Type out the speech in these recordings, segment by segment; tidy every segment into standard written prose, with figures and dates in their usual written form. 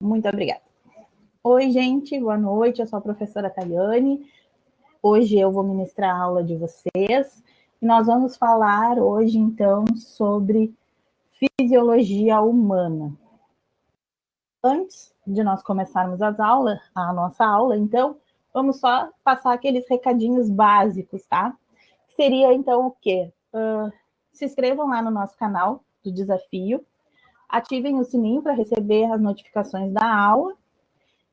Muito obrigada. Oi, gente, boa noite. Eu sou a professora Tayane. Hoje eu vou ministrar a aula de vocês. E nós vamos falar hoje, então, sobre fisiologia humana. Antes de nós começarmos a nossa aula, então, vamos só passar aqueles recadinhos básicos, tá? Seria, então, o quê? Se inscrevam lá no nosso canal do desafio, ativem o sininho para receber as notificações da aula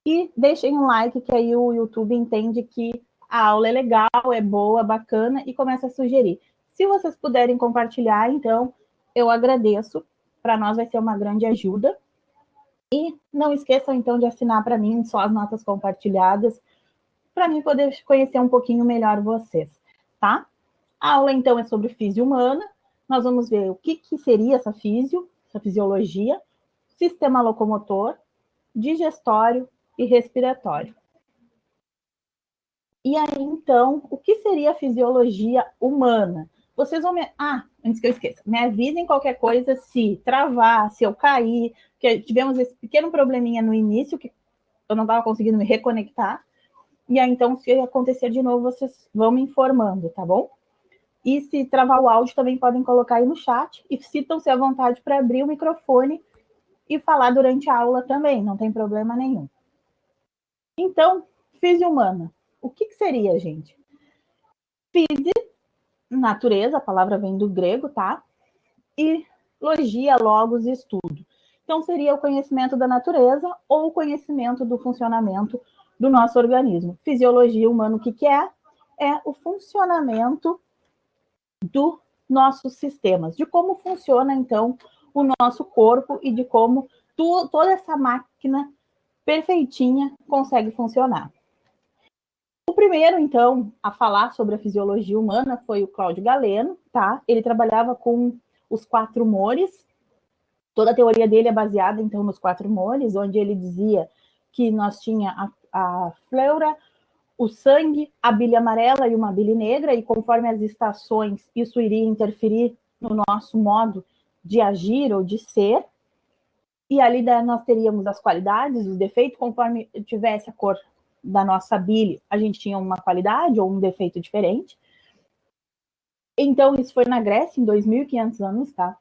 e deixem um like, que aí o YouTube entende que a aula é legal, é boa, bacana e começa a sugerir. Se vocês puderem compartilhar, então, eu agradeço. Para nós vai ser uma grande ajuda. E não esqueçam, então, de assinar para mim só as notas compartilhadas, para mim poder conhecer um pouquinho melhor vocês, tá? A aula, então, é sobre físio humana. Nós vamos ver o que seria essa fisiologia, sistema locomotor, digestório e respiratório. E aí, então, o que seria a fisiologia humana? Vocês vão me... antes que eu esqueça, me avisem qualquer coisa se travar, se eu cair, porque tivemos esse pequeno probleminha no início, que eu não estava conseguindo me reconectar. E aí, então, se acontecer de novo, vocês vão me informando, tá bom? E se travar o áudio, também podem colocar aí no chat e sintam-se à vontade para abrir o microfone e falar durante a aula também, não tem problema nenhum. Então, físio humana. O que seria, gente? Físio, natureza, a palavra vem do grego, tá? E logia, logos, estudo. Então, seria o conhecimento da natureza ou o conhecimento do funcionamento do nosso organismo. Fisiologia humana, o que é? É o funcionamento dos nossos sistemas, de como funciona, então, o nosso corpo e de como toda essa máquina perfeitinha consegue funcionar. O primeiro, então, a falar sobre a fisiologia humana foi o Cláudio Galeno, tá? Ele trabalhava com os 4 humores. Toda a teoria dele é baseada, então, nos 4 humores, onde ele dizia que nós tinha a pleura, o sangue, a bile amarela e uma bile negra, e conforme as estações, isso iria interferir no nosso modo de agir ou de ser. E ali nós teríamos as qualidades, os defeitos, conforme tivesse a cor da nossa bile, a gente tinha uma qualidade ou um defeito diferente. Então, isso foi na Grécia, em 2.500 anos, tá?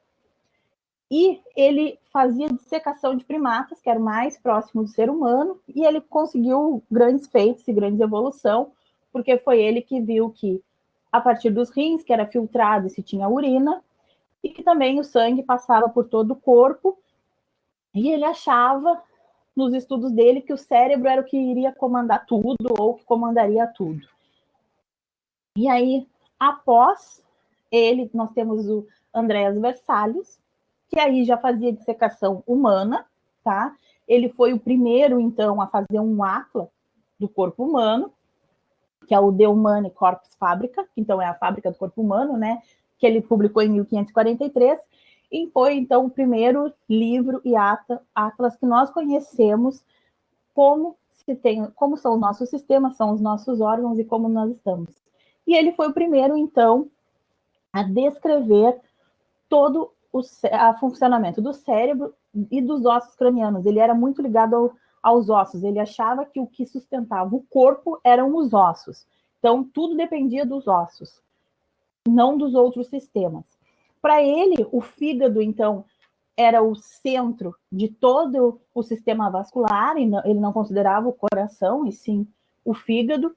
E ele fazia dissecação de primatas, que era o mais próximo do ser humano, e ele conseguiu grandes feitos e grandes evolução, porque foi ele que viu que, a partir dos rins, que era filtrado se tinha urina, e que também o sangue passava por todo o corpo, e ele achava, nos estudos dele, que o cérebro era o que iria comandar tudo, ou que comandaria tudo. E aí, após ele, nós temos o Andreas Vesalius, que aí já fazia dissecação humana, tá? Ele foi o primeiro, então, a fazer um atlas do corpo humano, que é o De Humani Corpus Fabrica, que então é a fábrica do corpo humano, né? Que ele publicou em 1543, e foi, então, o primeiro livro e atlas que nós conhecemos como são os nossos sistemas, são os nossos órgãos e como nós estamos. E ele foi o primeiro, então, a descrever todo o funcionamento do cérebro e dos ossos cranianos. Ele era muito ligado aos ossos. Ele achava que o que sustentava o corpo eram os ossos. Então, tudo dependia dos ossos, não dos outros sistemas. Para ele, o fígado, então, era o centro de todo o sistema vascular, e ele não considerava o coração, e sim o fígado.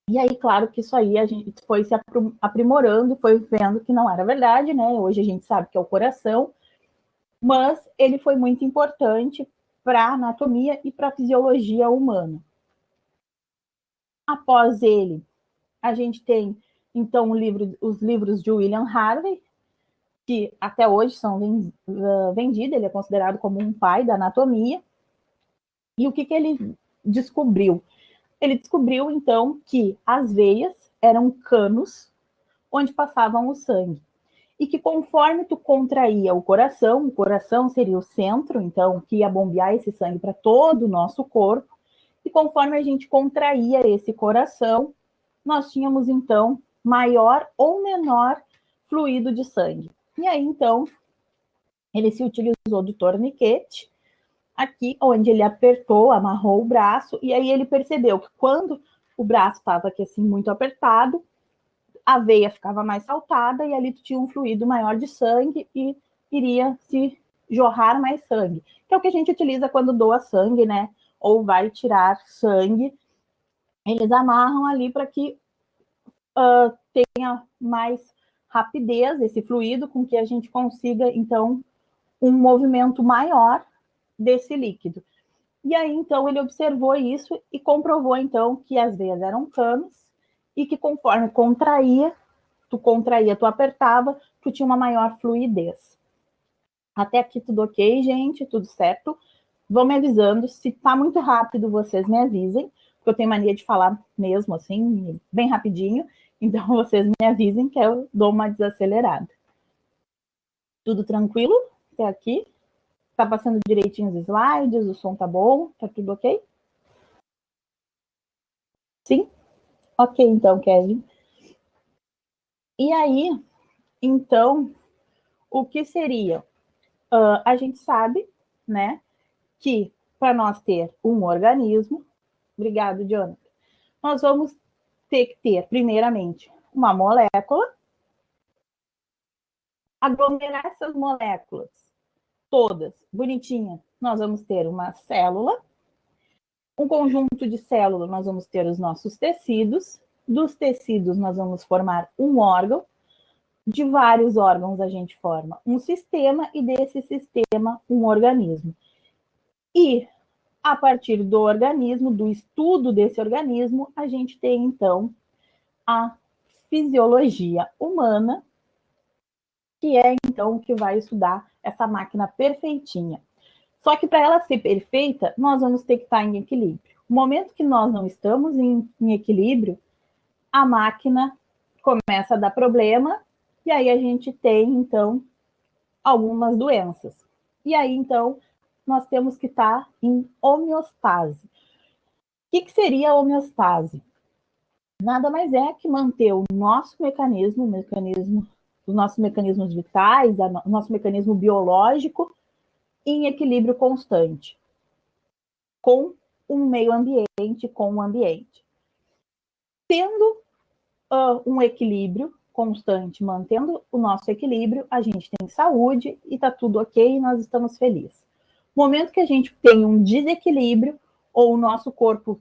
E aí, claro que isso aí a gente foi se aprimorando, foi vendo que não era verdade, né? Hoje a gente sabe que é o coração, mas ele foi muito importante para a anatomia e para a fisiologia humana. Após ele, a gente tem, então, os livros de William Harvey, que até hoje são vendidos, ele é considerado como um pai da anatomia. E o que ele descobriu? Ele descobriu, então, que as veias eram canos onde passavam o sangue. E que conforme tu contraía o coração seria o centro, então, que ia bombear esse sangue para todo o nosso corpo, e conforme a gente contraía esse coração, nós tínhamos, então, maior ou menor fluido de sangue. E aí, então, ele se utilizou do torniquete aqui onde ele apertou, amarrou o braço, e aí ele percebeu que quando o braço estava aqui assim muito apertado, a veia ficava mais saltada e ali tu tinha um fluido maior de sangue e iria se jorrar mais sangue. Que é o que a gente utiliza quando doa sangue, né? Ou vai tirar sangue. Eles amarram ali para que tenha mais rapidez esse fluido, com que a gente consiga, então, um movimento maior desse líquido. E aí, então, ele observou isso e comprovou, então, que as veias eram canos e que conforme tu apertava, tu tinha uma maior fluidez. Até aqui tudo ok, gente, tudo certo. Vão me avisando, se tá muito rápido, vocês me avisem, porque eu tenho mania de falar mesmo assim, bem rapidinho, então vocês me avisem que eu dou uma desacelerada. Tudo tranquilo até aqui? Tá passando direitinho os slides, o som tá bom, tá tudo ok? Sim? Ok, então, Kevin. E aí, então, o que seria? A gente sabe, né, que para nós ter um organismo, obrigado, Jonathan, nós vamos ter que ter, primeiramente, uma molécula, aglomerar essas moléculas todas bonitinha, nós vamos ter uma célula, um conjunto de células, nós vamos ter os nossos tecidos, dos tecidos nós vamos formar um órgão, de vários órgãos a gente forma um sistema e desse sistema um organismo. E a partir do organismo, do estudo desse organismo, a gente tem então a fisiologia humana, que é então o que vai estudar essa máquina perfeitinha. Só que para ela ser perfeita, nós vamos ter que estar em equilíbrio. No momento que nós não estamos em equilíbrio, a máquina começa a dar problema, e aí a gente tem, então, algumas doenças. E aí, então, nós temos que estar em homeostase. O que seria a homeostase? Nada mais é que manter o nosso mecanismo, os nossos mecanismos vitais, o nosso mecanismo biológico em equilíbrio constante com o meio ambiente, com o ambiente. Tendo um equilíbrio constante, mantendo o nosso equilíbrio, a gente tem saúde e está tudo ok e nós estamos felizes. No momento que a gente tem um desequilíbrio, ou o nosso corpo,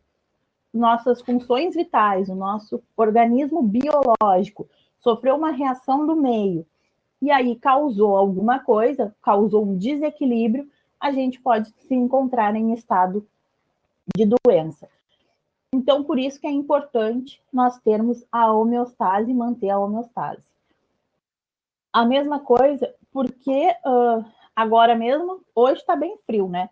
nossas funções vitais, o nosso organismo biológico sofreu uma reação do meio e aí causou alguma coisa, causou um desequilíbrio, a gente pode se encontrar em estado de doença. Então, por isso que é importante nós termos a homeostase, manter a homeostase. A mesma coisa, porque agora mesmo, hoje está bem frio, né?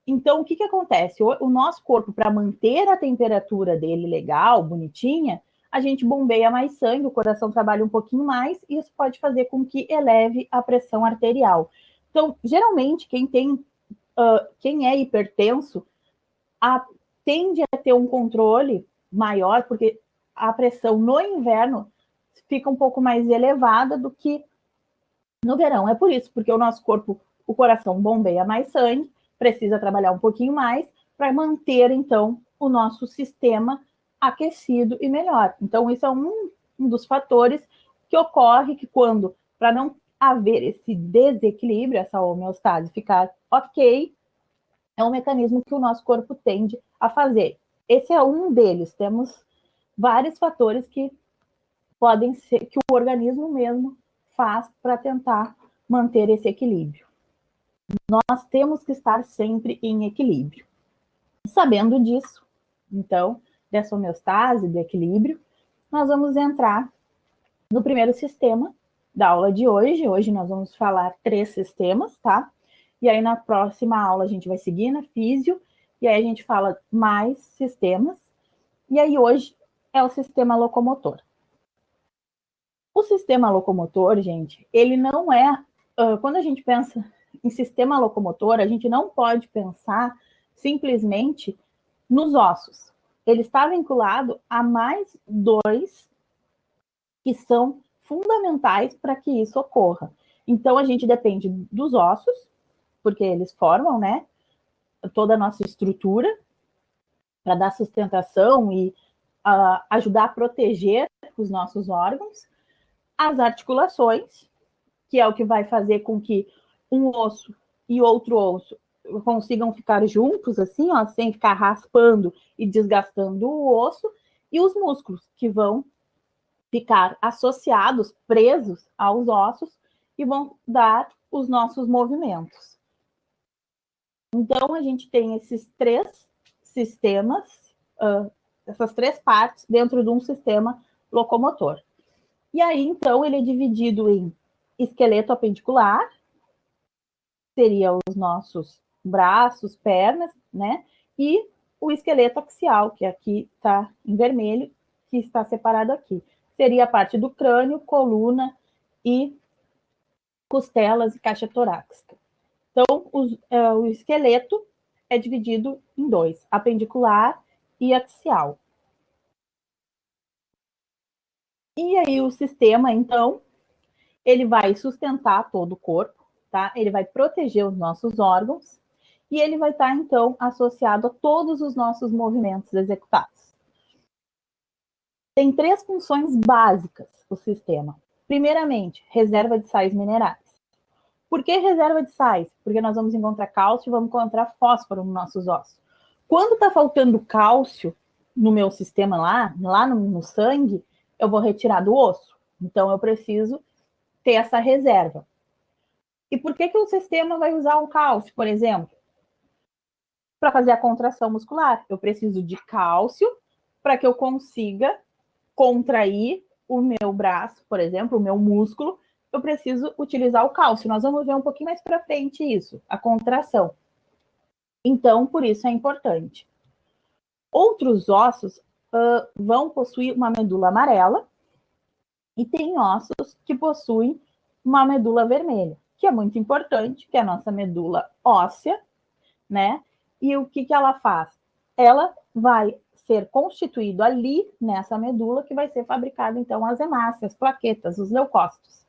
Então, o que acontece? O nosso corpo, para manter a temperatura dele legal, bonitinha, a gente bombeia mais sangue, o coração trabalha um pouquinho mais, e isso pode fazer com que eleve a pressão arterial. Então, geralmente, quem é hipertenso tende a ter um controle maior, porque a pressão no inverno fica um pouco mais elevada do que no verão. É por isso, porque o nosso corpo, o coração bombeia mais sangue, precisa trabalhar um pouquinho mais para manter, então, o nosso sistema aquecido e melhor. Então, isso é um dos fatores que ocorre que quando, para não haver esse desequilíbrio, essa homeostase ficar ok, é um mecanismo que o nosso corpo tende a fazer. Esse é um deles. Temos vários fatores que podem ser, que o organismo mesmo faz para tentar manter esse equilíbrio. Nós temos que estar sempre em equilíbrio. Sabendo disso, então, dessa homeostase, do equilíbrio, nós vamos entrar no primeiro sistema da aula de hoje. Hoje nós vamos falar 3 sistemas, tá? E aí na próxima aula a gente vai seguir na físio, e aí a gente fala mais sistemas. E aí hoje é o sistema locomotor. O sistema locomotor, gente, ele não é... quando a gente pensa em sistema locomotor, a gente não pode pensar simplesmente nos ossos. Ele está vinculado a mais 2 que são fundamentais para que isso ocorra. Então, a gente depende dos ossos, porque eles formam, né, toda a nossa estrutura, para dar sustentação e ajudar a proteger os nossos órgãos, as articulações, que é o que vai fazer com que um osso e outro osso consigam ficar juntos, assim, ó, sem ficar raspando e desgastando o osso, e os músculos, que vão ficar associados, presos aos ossos, e vão dar os nossos movimentos. Então, a gente tem esses três sistemas, essas três partes dentro de um sistema locomotor. E aí, então, ele é dividido em esqueleto apendicular, seria os nossos braços, pernas, né? E o esqueleto axial, que aqui está em vermelho, que está separado aqui. Seria a parte do crânio, coluna e costelas e caixa torácica. Então, o esqueleto é dividido em dois, apendicular e axial. E aí o sistema, então, ele vai sustentar todo o corpo, tá? Ele vai proteger os nossos órgãos e ele vai estar, então, associado a todos os nossos movimentos executados. Tem três funções básicas o sistema. Primeiramente, reserva de sais minerais. Por que reserva de sais? Porque nós vamos encontrar cálcio e vamos encontrar fósforo nos nossos ossos. Quando está faltando cálcio no meu sistema lá no sangue, eu vou retirar do osso. Então, eu preciso ter essa reserva. E por que o sistema vai usar o cálcio, por exemplo? Para fazer a contração muscular. Eu preciso de cálcio para que eu consiga contrair o meu braço, por exemplo, o meu músculo. Eu preciso utilizar o cálcio. Nós vamos ver um pouquinho mais para frente isso, a contração. Então, por isso é importante. Outros ossos vão possuir uma medula amarela e tem ossos que possuem uma medula vermelha, que é muito importante, que é a nossa medula óssea, né? E o que ela faz? Ela vai ser constituído ali, nessa medula, que vai ser fabricado, então, as hemácias, plaquetas, os leucócitos.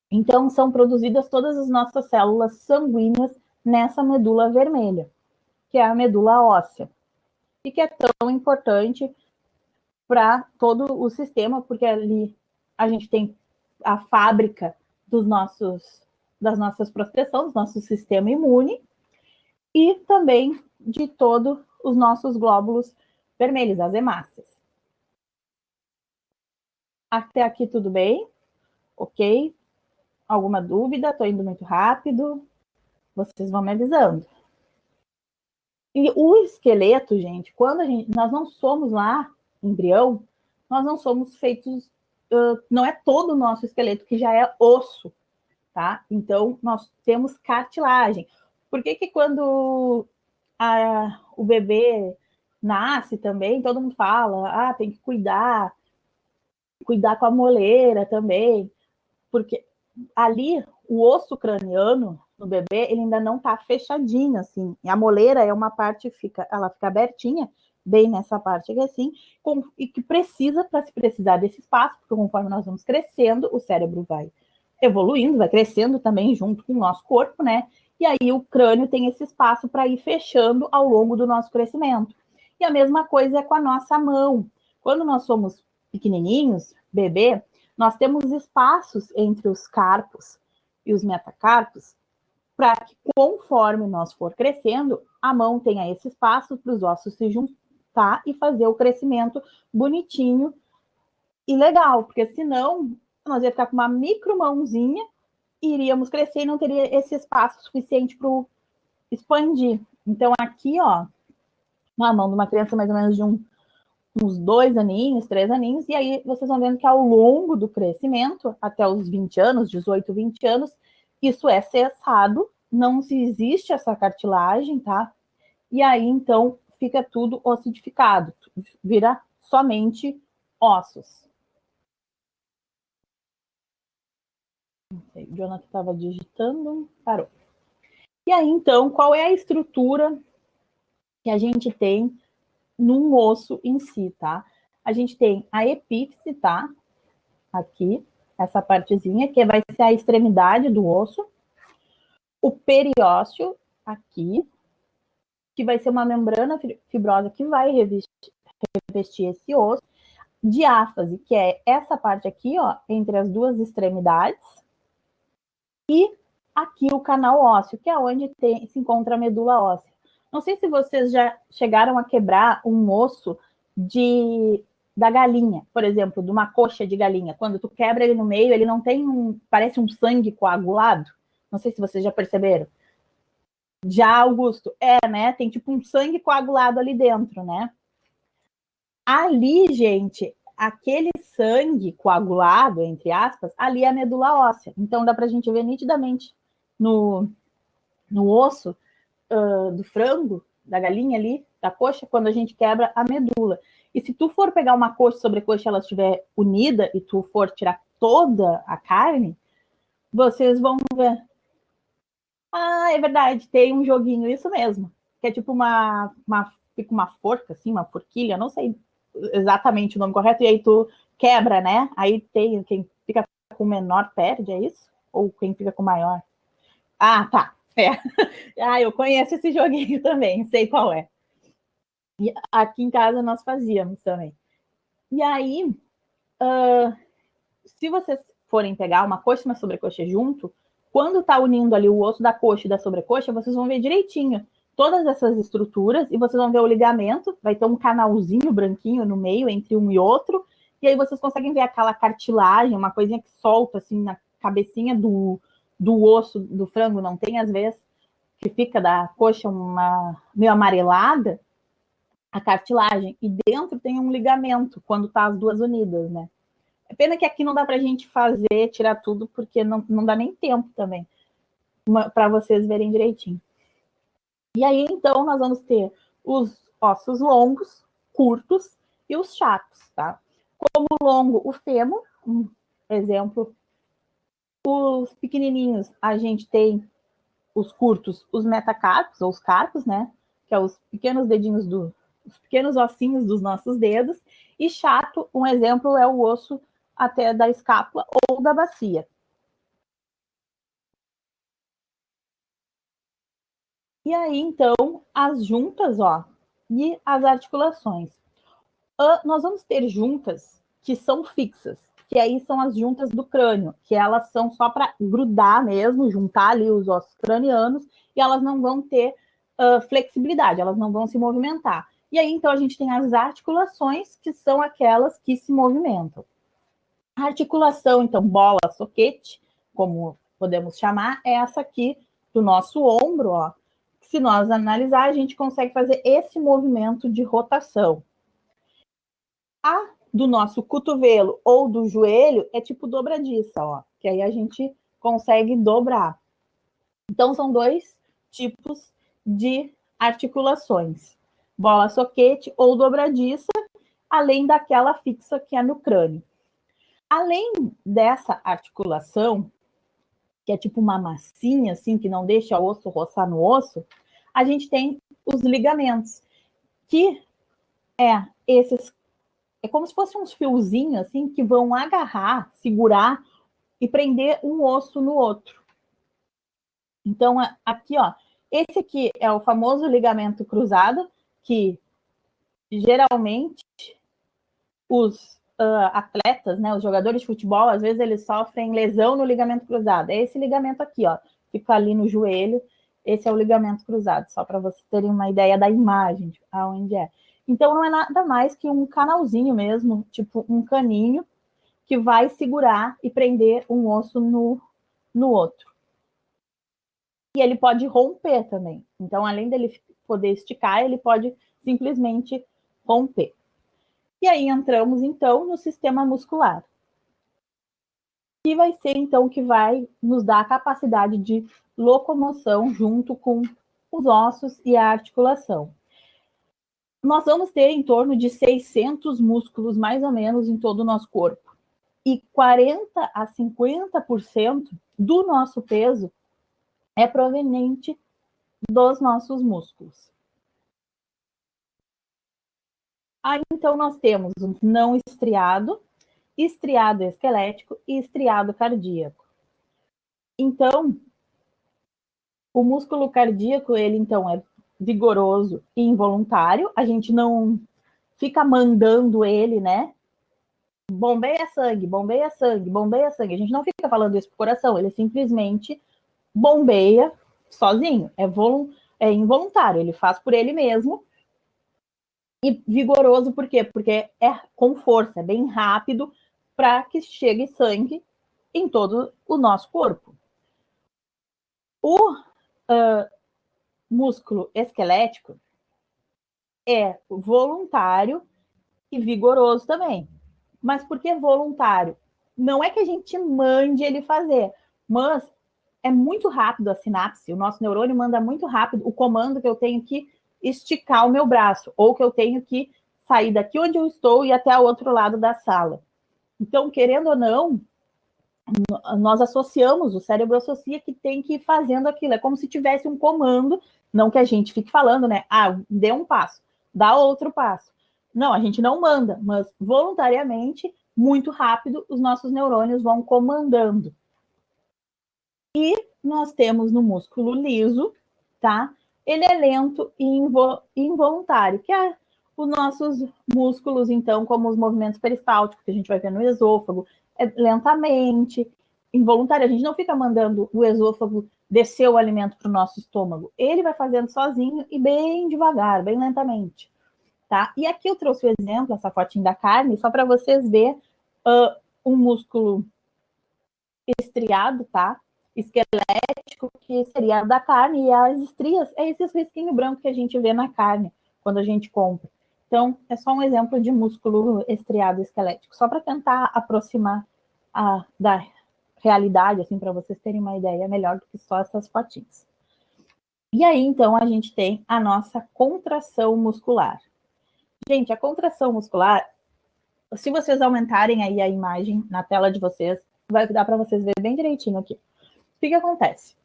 Então, são produzidas todas as nossas células sanguíneas nessa medula vermelha, que é a medula óssea, e que é tão importante para todo o sistema, porque ali a gente tem a fábrica das nossas proteções, do nosso sistema imune, e também de todos os nossos glóbulos vermelhos, as hemácias. Até aqui tudo bem? Ok? Alguma dúvida? Estou indo muito rápido? Vocês vão me avisando. E o esqueleto, gente, nós não somos lá, embrião, nós não somos feitos, não é todo o nosso esqueleto que já é osso, tá? Então, nós temos cartilagem. Por que quando o bebê nasce também, todo mundo fala, tem que cuidar com a moleira também, porque ali o osso craniano no bebê, ele ainda não tá fechadinho, assim, e a moleira é uma parte, ela fica abertinha, bem nessa parte aqui, assim, e que precisa, para se precisar desse espaço, porque conforme nós vamos crescendo, o cérebro vai evoluindo, vai crescendo também junto com o nosso corpo, né? E aí o crânio tem esse espaço para ir fechando ao longo do nosso crescimento. E a mesma coisa é com a nossa mão. Quando nós somos pequenininhos, bebê, nós temos espaços entre os carpos e os metacarpos para que, conforme nós for crescendo, a mão tenha esse espaço para os ossos se juntar e fazer o crescimento bonitinho e legal, porque senão nós ia ficar com uma micro mãozinha, iríamos crescer e não teria esse espaço suficiente para expandir. Então, aqui, ó, uma mão de uma criança mais ou menos de uns 2 aninhos, 3 aninhos, e aí vocês vão vendo que ao longo do crescimento, até os 20 anos, 18, 20 anos, isso é cessado, não se existe essa cartilagem, tá? E aí, então, fica tudo ossidificado, vira somente ossos. Não sei, o Jonathan estava digitando, parou. E aí, então, qual é a estrutura que a gente tem num osso em si, tá? A gente tem a epífise, tá? Aqui, essa partezinha, que vai ser a extremidade do osso. O periósteo, aqui. que vai ser uma membrana fibrosa que vai revestir esse osso, diáfase, que é essa parte aqui, ó, entre as duas extremidades, e aqui o canal ósseo, que é onde se encontra a medula óssea. Não sei se vocês já chegaram a quebrar um osso da galinha, por exemplo, de uma coxa de galinha. Quando tu quebra ele no meio, ele não tem parece um sangue coagulado. Não sei se vocês já perceberam. Já, Augusto, né? Tem tipo um sangue coagulado ali dentro, né? Ali, gente, aquele sangue coagulado, entre aspas, ali é a medula óssea. Então dá pra gente ver nitidamente no osso do frango, da galinha ali, da coxa, quando a gente quebra a medula. E se tu for pegar uma coxa sobre coxa, ela estiver unida e tu for tirar toda a carne, vocês vão ver. Ah, é verdade, tem um joguinho, isso mesmo. Que é tipo fica uma forca, assim, uma forquilha, não sei exatamente o nome correto, e aí tu quebra, né? Aí tem quem fica com menor perde, é isso? Ou quem fica com maior? Ah, tá. É. Ah, eu conheço esse joguinho também, sei qual é. E aqui em casa nós fazíamos também. E aí, se vocês forem pegar uma coxa e uma sobrecoxa junto, quando tá unindo ali o osso da coxa e da sobrecoxa, vocês vão ver direitinho todas essas estruturas e vocês vão ver o ligamento, vai ter um canalzinho branquinho no meio entre um e outro, e aí vocês conseguem ver aquela cartilagem, uma coisinha que solta assim na cabecinha do osso do frango, não tem às vezes, que fica da coxa meio amarelada, a cartilagem, e dentro tem um ligamento, quando tá as duas unidas, né? É pena que aqui não dá pra gente fazer, tirar tudo, porque não dá nem tempo também, para vocês verem direitinho. E aí, então, nós vamos ter os ossos longos, curtos e os chatos, tá? Como longo, o fêmur, um exemplo. Os pequenininhos, a gente tem os curtos, os metacarpos, ou os carpos, né? Que é os pequenos dedinhos os pequenos ossinhos dos nossos dedos. E chato, um exemplo é o osso até da escápula ou da bacia. E aí, então, as juntas, ó, e as articulações. Nós vamos ter juntas que são fixas, que aí são as juntas do crânio, que elas são só para grudar mesmo, juntar ali os ossos cranianos, e elas não vão ter flexibilidade, elas não vão se movimentar. E aí, então, a gente tem as articulações, que são aquelas que se movimentam. A articulação, então, bola, soquete, como podemos chamar, é essa aqui do nosso ombro, ó. Se nós analisar, a gente consegue fazer esse movimento de rotação. A do nosso cotovelo ou do joelho é tipo dobradiça, ó, que aí a gente consegue dobrar. Então, são dois tipos de articulações: bola soquete ou dobradiça, além daquela fixa que é no crânio. Além dessa articulação, que é tipo uma massinha, assim, que não deixa o osso roçar no osso, a gente tem os ligamentos, que é como se fossem uns fiozinhos, assim, que vão agarrar, segurar e prender um osso no outro. Então, aqui, ó, esse aqui é o famoso ligamento cruzado, que geralmente os atletas, né, os jogadores de futebol, às vezes eles sofrem lesão no ligamento cruzado. É esse ligamento aqui, ó, fica ali no joelho. Esse é o ligamento cruzado, só para vocês terem uma ideia da imagem, de aonde é. Então, não é nada mais que um canalzinho mesmo, tipo um caninho, que vai segurar e prender um osso no outro. E ele pode romper também. Então, além dele poder esticar, ele pode simplesmente romper. E aí entramos, então, no sistema muscular, que vai ser, então, que vai nos dar a capacidade de locomoção junto com os ossos e a articulação. Nós vamos ter em torno de 600 músculos, mais ou menos, em todo o nosso corpo. E 40 a 50% do nosso peso é proveniente dos nossos músculos. Aí, então, nós temos o não estriado, estriado esquelético e estriado cardíaco. Então, o músculo cardíaco, ele, então, é vigoroso e involuntário, a gente não fica mandando ele, né? Bombeia sangue, bombeia sangue, bombeia sangue. A gente não fica falando isso pro coração, ele simplesmente bombeia sozinho. É involuntário, ele faz por ele mesmo. E vigoroso por quê? Porque é com força, é bem rápido para que chegue sangue em todo o nosso corpo. O músculo esquelético é voluntário e vigoroso também. Mas por que voluntário? Não é que a gente mande ele fazer, mas é muito rápido a sinapse, o nosso neurônio manda muito rápido o comando que eu tenho que esticar o meu braço, ou que eu tenho que sair daqui onde eu estou e até o outro lado da sala. Então, querendo ou não, nós associamos, o cérebro associa que tem que ir fazendo aquilo. É como se tivesse um comando, não que a gente fique falando, né? Ah, dê um passo, dá outro passo. Não, a gente não manda, mas voluntariamente, muito rápido, os nossos neurônios vão comandando. E nós temos no músculo liso, tá? Ele é lento e involuntário, que é os nossos músculos, então, como os movimentos peristálticos, que a gente vai ver no esôfago, é lentamente, involuntário. A gente não fica mandando o esôfago descer o alimento para o nosso estômago. Ele vai fazendo sozinho e bem devagar, bem lentamente, tá? E aqui eu trouxe o exemplo, essa fotinha da carne, só para vocês verem um músculo estriado, tá? Esquelético, que seria da carne, e as estrias é esses risquinhos brancos que a gente vê na carne quando a gente compra. Então, é só um exemplo de músculo estriado esquelético, só para tentar aproximar da realidade, assim, para vocês terem uma ideia melhor do que só essas fotinhas. E aí, então, a gente tem a nossa contração muscular. Gente, a contração muscular, se vocês aumentarem aí a imagem na tela de vocês, vai dar para vocês verem bem direitinho aqui. O que acontece?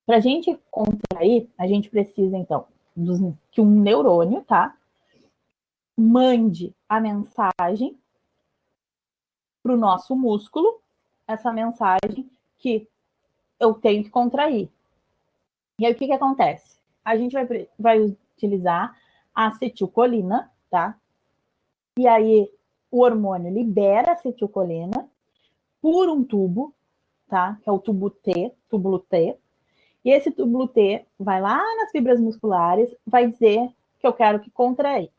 Para a gente contrair, a gente precisa, então, que um neurônio, tá? Mande a mensagem para o nosso músculo, essa mensagem que eu tenho que contrair. E aí, o que acontece? A gente vai utilizar a acetilcolina, tá? E aí, o hormônio libera a acetilcolina por um tubo, tá? Que é o túbulo T. E esse túbulo T vai lá nas fibras musculares, vai dizer que eu quero que contraia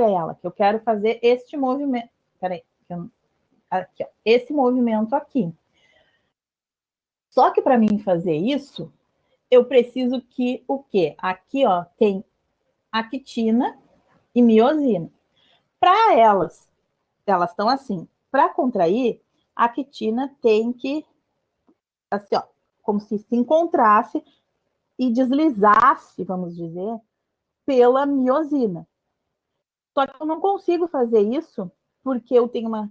ela, que eu quero fazer este movimento. Peraí, aqui, ó, esse movimento aqui. Só que para mim fazer isso, eu preciso que o quê? Aqui, ó, tem actina e miosina. Para elas estão assim. Para contrair, a actina tem que, assim, ó, como se encontrasse e deslizasse, vamos dizer, pela miosina. Só que eu não consigo fazer isso porque eu tenho uma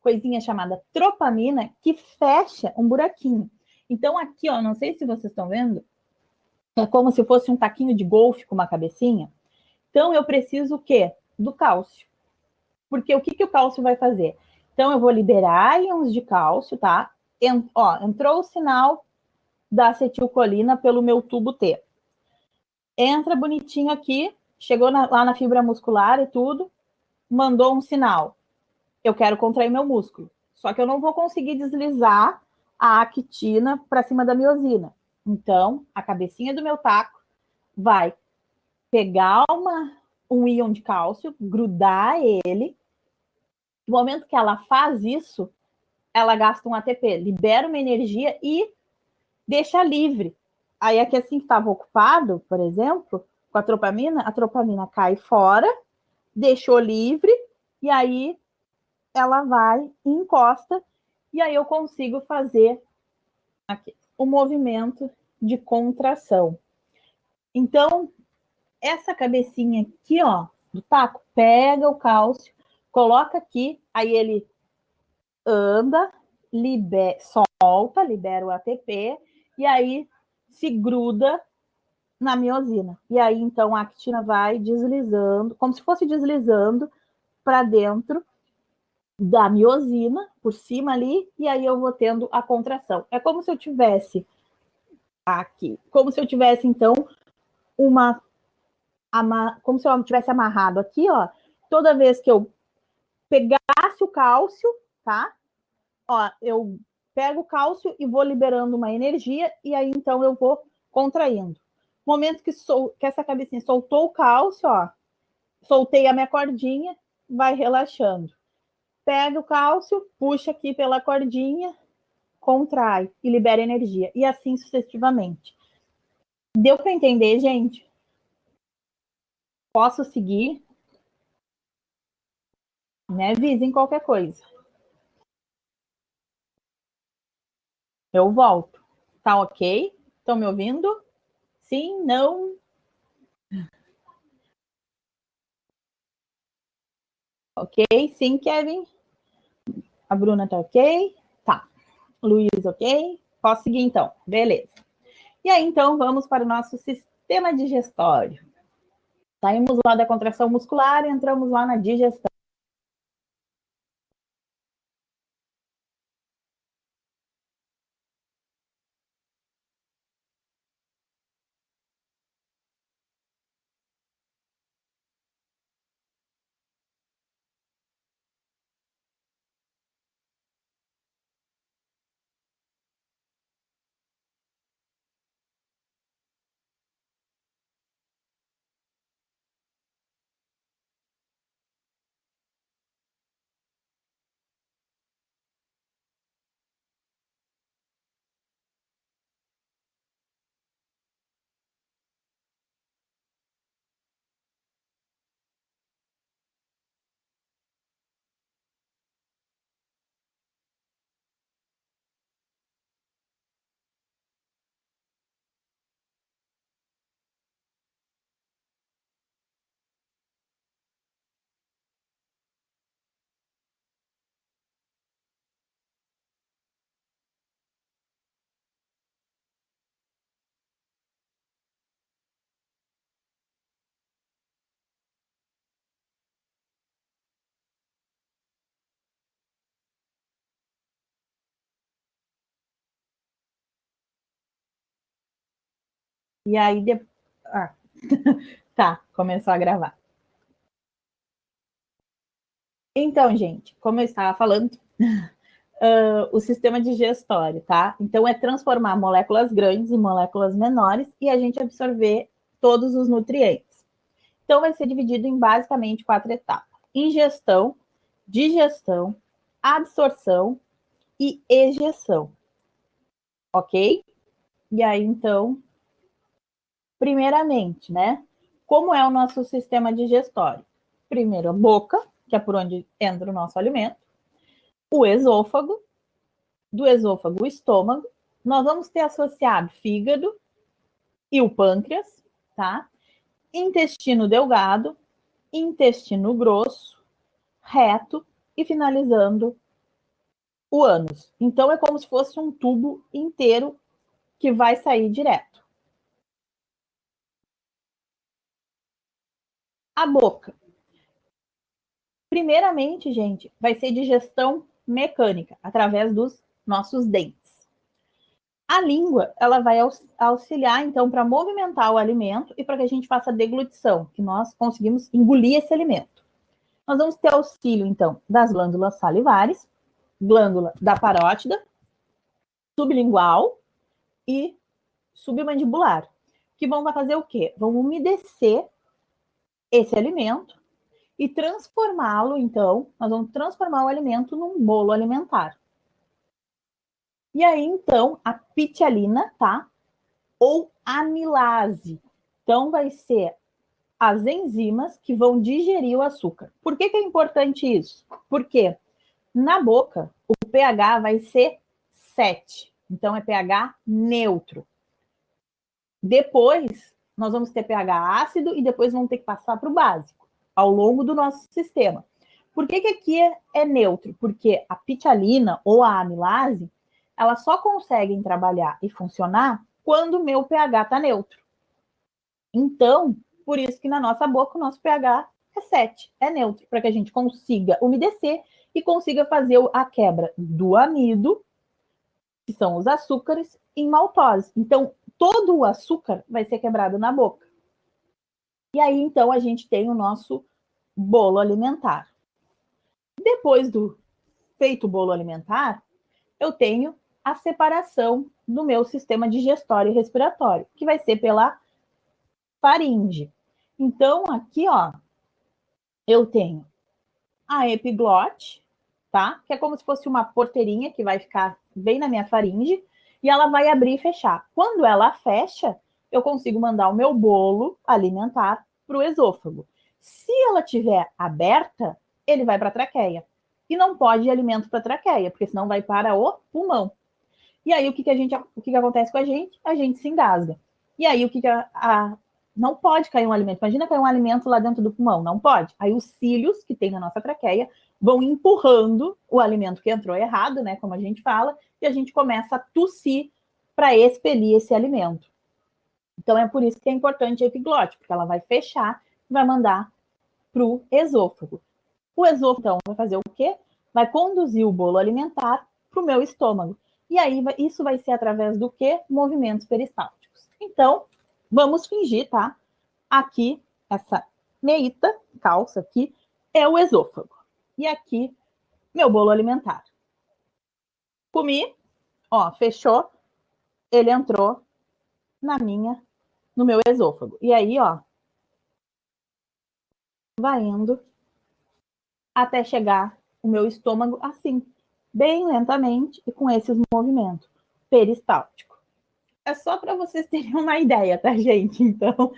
coisinha chamada tropamina que fecha um buraquinho. Então aqui, ó, não sei se vocês estão vendo, é como se fosse um taquinho de golfe com uma cabecinha. Então eu preciso o quê? Do cálcio. Porque o que o cálcio vai fazer? Então eu vou liberar íons de cálcio, tá? Entrou o sinal da acetilcolina pelo meu tubo T. Entra bonitinho aqui, chegou lá na fibra muscular e tudo, mandou um sinal. Eu quero contrair meu músculo. Só que eu não vou conseguir deslizar a actina para cima da miosina. Então, a cabecinha do meu taco vai pegar um íon de cálcio, grudar ele. No momento que ela faz isso, ela gasta um ATP, libera uma energia e deixa livre. Aí aqui assim que estava ocupado, por exemplo, com a tropamina cai fora, deixou livre, e aí ela vai e encosta, e aí eu consigo fazer aqui o movimento de contração. Então, essa cabecinha aqui, ó, do taco, pega o cálcio, coloca aqui, aí ele anda, solta, libera o ATP, e aí se gruda na miosina. E aí, então, a actina vai deslizando, como se fosse deslizando para dentro da miosina, por cima ali, e aí eu vou tendo a contração. É como se eu tivesse aqui, como se eu tivesse, então, como se eu tivesse amarrado aqui, ó. Toda vez que eu pegasse o cálcio, tá? Ó, eu pego o cálcio e vou liberando uma energia, e aí então eu vou contraindo. No momento que essa cabecinha soltou o cálcio, ó, soltei a minha cordinha, vai relaxando. Pega o cálcio, puxa aqui pela cordinha, contrai e libera energia. E assim sucessivamente. Deu para entender, gente? Posso seguir? Me avisem qualquer coisa. Eu volto. Tá ok? Estão me ouvindo? Sim? Não? Ok? Sim, Kevin? A Bruna tá ok? Tá. Luiz, ok? Posso seguir então? Beleza. E aí, então, vamos para o nosso sistema digestório. Saímos lá da contração muscular e entramos lá na digestão. E aí, tá, começou a gravar. Então, gente, como eu estava falando, o sistema digestório, tá? Então, é transformar moléculas grandes em moléculas menores e a gente absorver todos os nutrientes. Então, vai ser dividido em basicamente 4 etapas: ingestão, digestão, absorção e ejeção, ok? E aí, então, primeiramente, né? Como é o nosso sistema digestório? Primeiro, a boca, que é por onde entra o nosso alimento, o esôfago, do esôfago o estômago, nós vamos ter associado fígado e o pâncreas, tá? Intestino delgado, intestino grosso, reto e finalizando o ânus. Então é como se fosse um tubo inteiro que vai sair direto. A boca. Primeiramente, gente, vai ser digestão mecânica, através dos nossos dentes. A língua, ela vai auxiliar, então, para movimentar o alimento e para que a gente faça a deglutição, que nós conseguimos engolir esse alimento. Nós vamos ter auxílio, então, das glândulas salivares, glândula da parótida, sublingual e submandibular, que vão fazer o quê? Vão umedecer esse alimento e transformá-lo, então, nós vamos transformar o alimento num bolo alimentar. E aí, então, a pitialina, tá? Ou amilase. Então, vai ser as enzimas que vão digerir o açúcar. Por que é importante isso? Porque na boca, o pH vai ser 7. Então, é pH neutro. Depois, nós vamos ter pH ácido e depois vamos ter que passar para o básico, ao longo do nosso sistema. Por que aqui é neutro? Porque a pitialina ou a amilase, elas só conseguem trabalhar e funcionar quando o meu pH está neutro. Então, por isso que na nossa boca o nosso pH é 7, é neutro, para que a gente consiga umedecer e consiga fazer a quebra do amido, que são os açúcares, em maltose. Então, todo o açúcar vai ser quebrado na boca. E aí, então, a gente tem o nosso bolo alimentar. Depois do feito o bolo alimentar, eu tenho a separação do meu sistema digestório e respiratório, que vai ser pela faringe. Então, aqui, ó, eu tenho a epiglote, tá? Que é como se fosse uma porteirinha que vai ficar bem na minha faringe e ela vai abrir e fechar. Quando ela fecha, eu consigo mandar o meu bolo alimentar para o esôfago. Se ela estiver aberta, ele vai para a traqueia. E não pode ir alimento para a traqueia, porque senão vai para o pulmão. E aí, o que acontece com a gente? A gente se engasga. E aí, não pode cair um alimento. Imagina cair um alimento lá dentro do pulmão. Não pode. Aí, os cílios que tem na nossa traqueia vão empurrando o alimento que entrou errado, né? Como a gente fala, e a gente começa a tossir para expelir esse alimento. Então, é por isso que é importante a epiglote, porque ela vai fechar e vai mandar para o esôfago. O esôfago, então, vai fazer o quê? Vai conduzir o bolo alimentar para o meu estômago. E aí, isso vai ser através do quê? Movimentos peristálticos. Então, vamos fingir, tá? Aqui, essa meita, calça aqui, é o esôfago. E aqui, meu bolo alimentar. Comi, ó, fechou, ele entrou no meu esôfago. E aí, ó, vai indo até chegar o meu estômago assim, bem lentamente e com esses movimentos peristálticos. É só para vocês terem uma ideia, tá, gente? Então,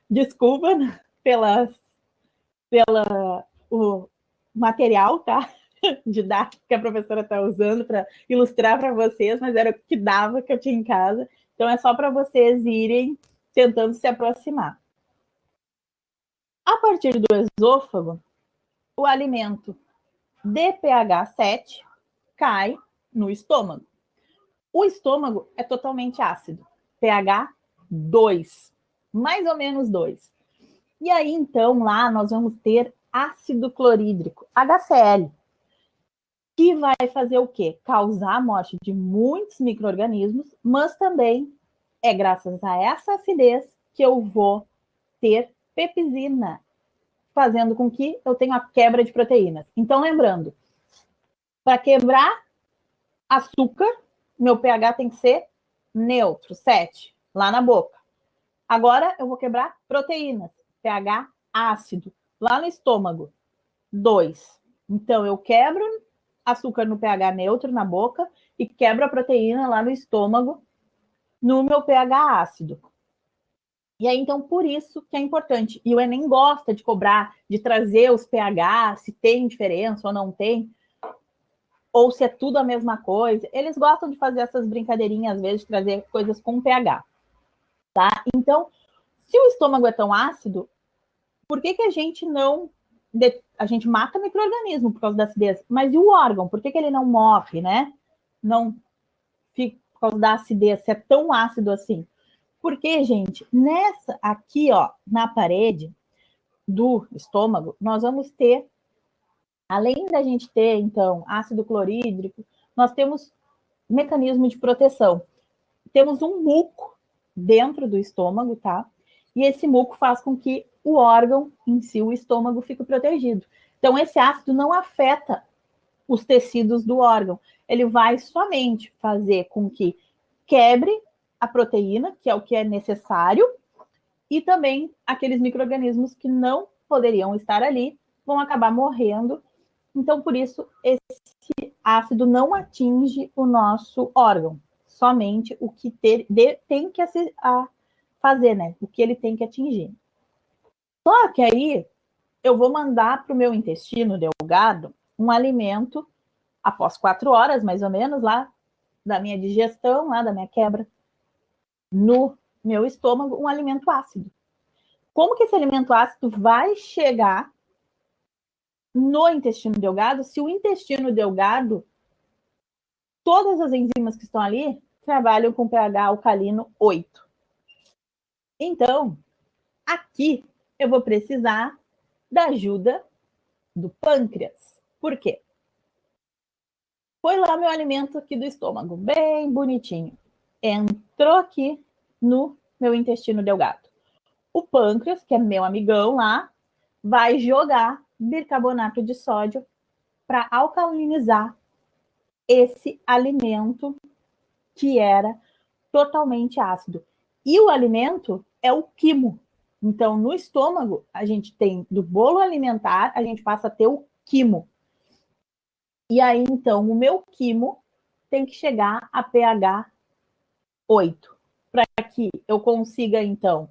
desculpa pela o material, tá? Didático que a professora está usando para ilustrar para vocês, mas era o que dava que eu tinha em casa. Então, é só para vocês irem tentando se aproximar. A partir do esôfago, o alimento de pH 7 cai no estômago. O estômago é totalmente ácido, pH 2, mais ou menos 2. E aí, então, lá nós vamos ter ácido clorídrico, HCl, que vai fazer o quê? Causar a morte de muitos micro-organismos, mas também é graças a essa acidez que eu vou ter pepsina, fazendo com que eu tenha a quebra de proteínas. Então, lembrando, para quebrar açúcar, meu pH tem que ser neutro, 7, lá na boca. Agora eu vou quebrar proteínas, pH ácido, lá no estômago, 2. Então eu quebro açúcar no pH neutro na boca e quebro a proteína lá no estômago, no meu pH ácido. E aí, então, por isso que é importante. E o Enem gosta de cobrar, de trazer os pH, se tem diferença ou não tem, ou se é tudo a mesma coisa. Eles gostam de fazer essas brincadeirinhas, às vezes, de trazer coisas com pH. Tá? Então, se o estômago é tão ácido, por que a gente não... A gente mata micro-organismo por causa da acidez, mas e o órgão? Por que ele não morre, né? Não fica por causa da acidez, se é tão ácido assim? Porque, gente, nessa aqui, ó, na parede do estômago, nós vamos ter, além da gente ter, então, ácido clorídrico, nós temos mecanismo de proteção. Temos um muco dentro do estômago, tá? E esse muco faz com que o órgão em si, o estômago, fique protegido. Então, esse ácido não afeta os tecidos do órgão. Ele vai somente fazer com que quebre a proteína, que é o que é necessário, e também aqueles micro-organismos que não poderiam estar ali vão acabar morrendo. Então, por isso, esse ácido não atinge o nosso órgão, somente o que tem que fazer, né? O que ele tem que atingir. Só que aí eu vou mandar para o meu intestino delgado um alimento após 4 horas, mais ou menos, lá da minha digestão, lá da minha quebra no meu estômago, um alimento ácido. Como que esse alimento ácido vai chegar no intestino delgado se o intestino delgado, todas as enzimas que estão ali, trabalham com pH alcalino 8. Então, aqui eu vou precisar da ajuda do pâncreas. Por quê? Foi lá meu alimento aqui do estômago, bem bonitinho. Entrou aqui no meu intestino delgado. o pâncreas, que é meu amigão lá, vai jogar bicarbonato de sódio para alcalinizar esse alimento que era totalmente ácido. E o alimento é o quimo. Então, no estômago, a gente tem do bolo alimentar, a gente passa a ter o quimo. E aí, então, o meu quimo tem que chegar a pH 8, para que eu consiga, então,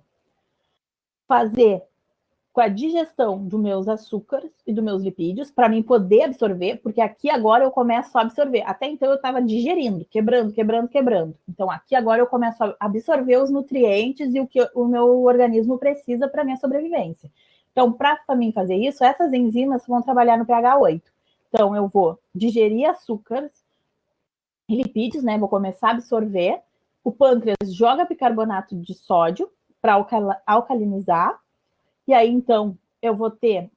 fazer com a digestão dos meus açúcares e dos meus lipídios, para mim poder absorver, porque aqui agora eu começo a absorver. Até então eu estava digerindo, quebrando, quebrando, quebrando. Então aqui agora eu começo a absorver os nutrientes e o que o meu organismo precisa para minha sobrevivência. Então, para mim fazer isso, essas enzimas vão trabalhar no pH 8. Então, eu vou digerir açúcares e lipídios, né? Vou começar a absorver. O pâncreas joga bicarbonato de sódio para alcalinizar. E aí, então, eu vou ter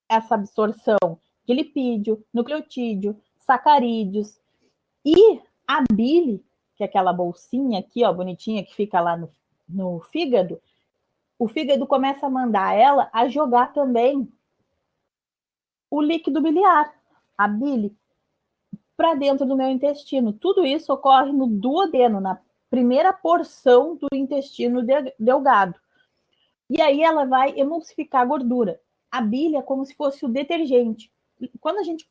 essa absorção de lipídio, nucleotídeo, sacarídeos e a bile, que é aquela bolsinha aqui, ó, bonitinha, que fica lá no fígado, o fígado começa a mandar ela a jogar também o líquido biliar, a bile, para dentro do meu intestino. Tudo isso ocorre no duodeno, na primeira porção do intestino delgado. E aí ela vai emulsificar a gordura. A bile é como se fosse o detergente. Quando a gente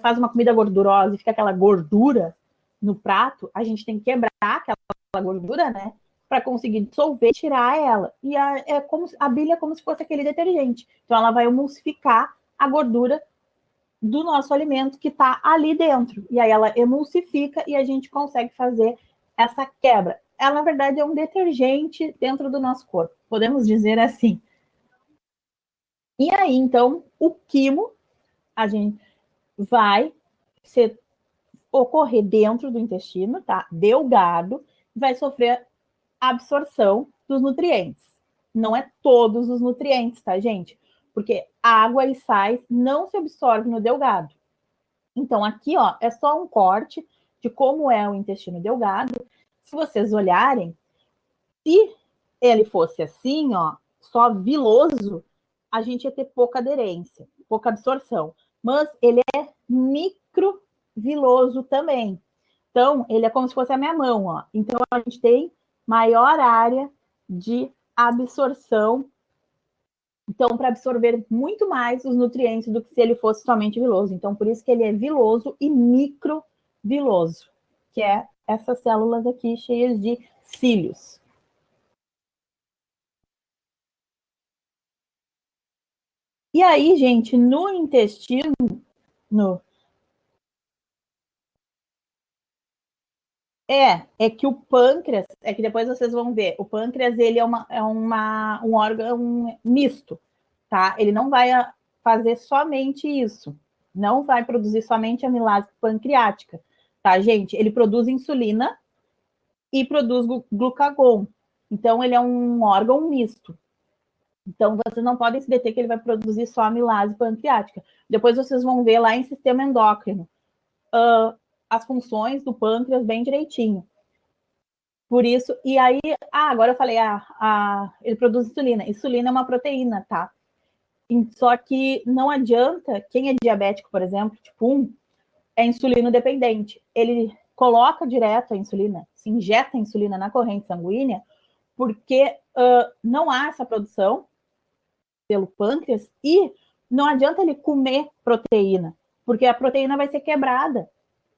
faz uma comida gordurosa e fica aquela gordura no prato, a gente tem que quebrar aquela gordura, né? Para conseguir dissolver e tirar ela. E a bile é como se fosse aquele detergente. Então ela vai emulsificar a gordura do nosso alimento que está ali dentro. E aí ela emulsifica e a gente consegue fazer essa quebra. Ela, na verdade, é um detergente dentro do nosso corpo, podemos dizer assim. E aí, então, o quimo, a gente vai ocorrer dentro do intestino, tá? Delgado, vai sofrer absorção dos nutrientes. Não é todos os nutrientes, tá, gente? Porque água e sais não se absorvem no delgado. Então, aqui, ó, é só um corte de como é o intestino delgado. Se vocês olharem, se ele fosse assim, ó, só viloso, a gente ia ter pouca aderência, pouca absorção. Mas ele é microviloso também. Então, ele é como se fosse a minha mão, ó. Então, a gente tem maior área de absorção. Então, para absorver muito mais os nutrientes do que se ele fosse somente viloso. Então, por isso que ele é viloso e microviloso, que é essas células aqui cheias de cílios. E aí, gente, no intestino, no... é que o pâncreas, é que depois vocês vão ver, o pâncreas ele um órgão misto, tá? Ele não vai fazer somente isso, não vai produzir somente amilase pancreática, tá, gente? Ele produz insulina e produz glucagon, então ele é um órgão misto. Então, vocês não podem se deter que ele vai produzir só amilase pancreática. Depois vocês vão ver lá em sistema endócrino as funções do pâncreas bem direitinho. Por isso, e aí, agora eu falei, ele produz insulina. Insulina é uma proteína, tá? Só que não adianta, quem é diabético, por exemplo, tipo 1, é insulino dependente. Ele coloca direto a insulina, se injeta a insulina na corrente sanguínea, porque não há essa produção pelo pâncreas e não adianta ele comer proteína, porque a proteína vai ser quebrada